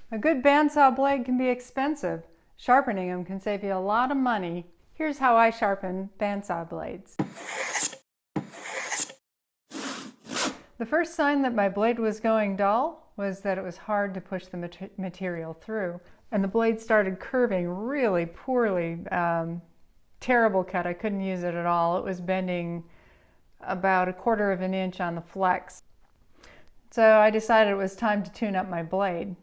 A good bandsaw blade can be expensive. Sharpening them can save you a lot of money. Here's how I sharpen bandsaw blades. The first sign that my blade was going dull was that it was hard to push the material through. And the blade started curving really poorly. Terrible cut. I couldn't use it at all. It was bending about 1/4 of an inch on the flex. So I decided it was time to tune up my blade.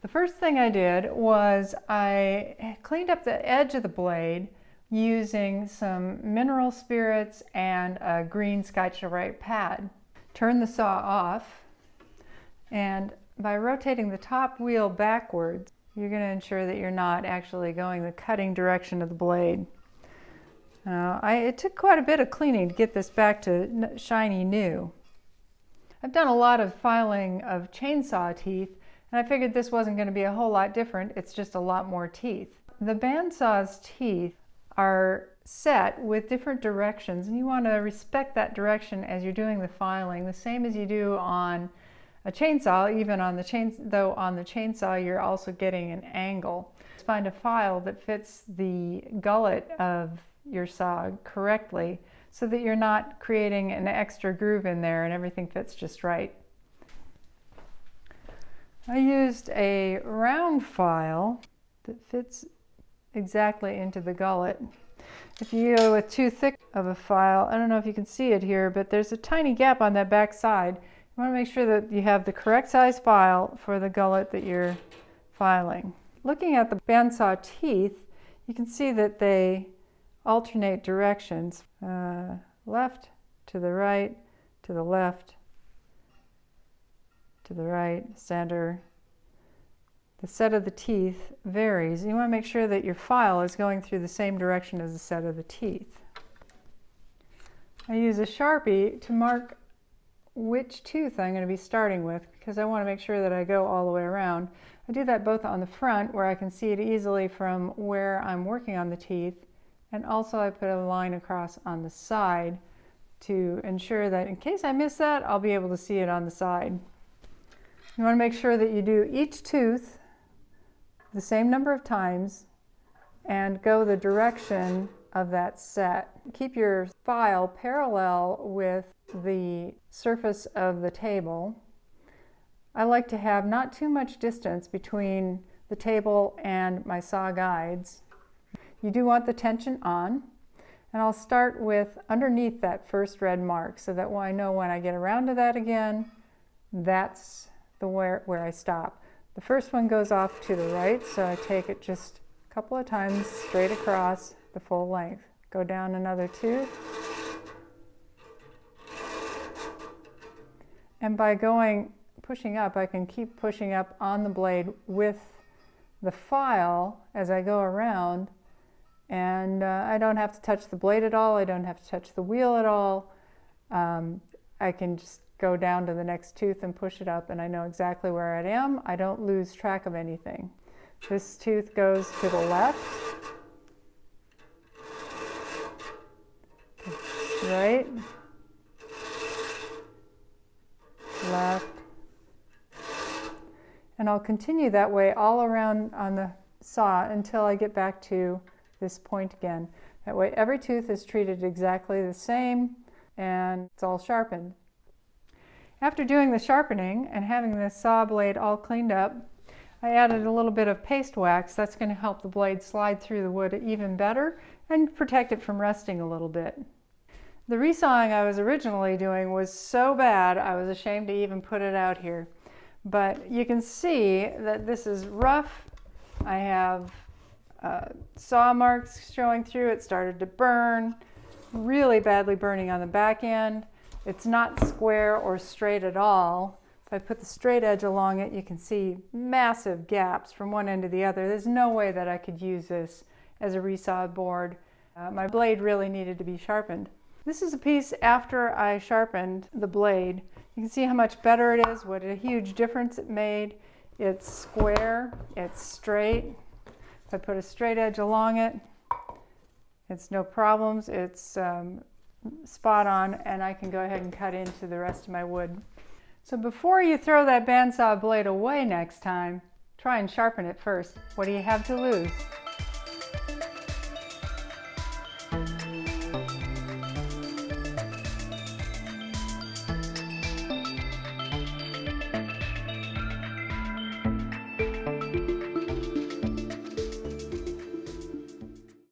The first thing I did was I cleaned up the edge of the blade using some mineral spirits and a green Scotch-Brite pad. Turn the saw off, and by rotating the top wheel backwards, you're going to ensure that you're not actually going the cutting direction of the blade. It took quite a bit of cleaning to get this back to shiny new. I've done a lot of filing of chainsaw teeth, and I figured this wasn't going to be a whole lot different. It's just a lot more teeth. The bandsaw's teeth are set with different directions, and you want to respect that direction as you're doing the filing, the same as you do on a chainsaw. Even on the chainsaw you're also getting an angle. Find a file that fits the gullet of your saw correctly so that you're not creating an extra groove in there and everything fits just right. I used a round file that fits exactly into the gullet. If you go with too thick of a file, I don't know if you can see it here, but there's a tiny gap on that back side. You want to make sure that you have the correct size file for the gullet that you're filing. Looking at the bandsaw teeth, you can see that they alternate directions, left to the right, to the left, to the right, center. The set of the teeth varies. You want to make sure that your file is going through the same direction as the set of the teeth. I use a Sharpie to mark which tooth I'm going to be starting with because I want to make sure that I go all the way around. I do that both on the front where I can see it easily from where I'm working on the teeth, and also I put a line across on the side to ensure that in case I miss that, I'll be able to see it on the side. You want to make sure that you do each tooth the same number of times and go the direction of that set. Keep your file parallel with the surface of the table. I like to have not too much distance between the table and my saw guides. You do want the tension on, and I'll start with underneath that first red mark so that I know when I get around to that again, that's where I stop. The first one goes off to the right, so I take it just a couple of times straight across the full length. Go down another tooth. And by pushing up, I can keep pushing up on the blade with the file as I go around, and I don't have to touch the blade at all. I don't have to touch the wheel at all. I can just go down to the next tooth and push it up, and I know exactly where I am. I don't lose track of anything. This tooth goes to the left, right, left, and I'll continue that way all around on the saw until I get back to this point again. That way every tooth is treated exactly the same and it's all sharpened. After doing the sharpening and having the saw blade all cleaned up, I added a little bit of paste wax. That's going to help the blade slide through the wood even better and protect it from rusting a little bit. The resawing I was originally doing was so bad I was ashamed to even put it out here. But you can see that this is rough. I have saw marks showing through. It started to burn, really badly burning on the back end. It's not square or straight at all. If I put the straight edge along it, you can see massive gaps from one end to the other. There's no way that I could use this as a resaw board. My blade really needed to be sharpened. This is a piece after I sharpened the blade. You can see how much better it is, what a huge difference it made. It's square, it's straight. If I put a straight edge along it, it's no problems. It's spot on, and I can go ahead and cut into the rest of my wood. So before you throw that bandsaw blade away next time, Try and sharpen it first. What do you have to lose?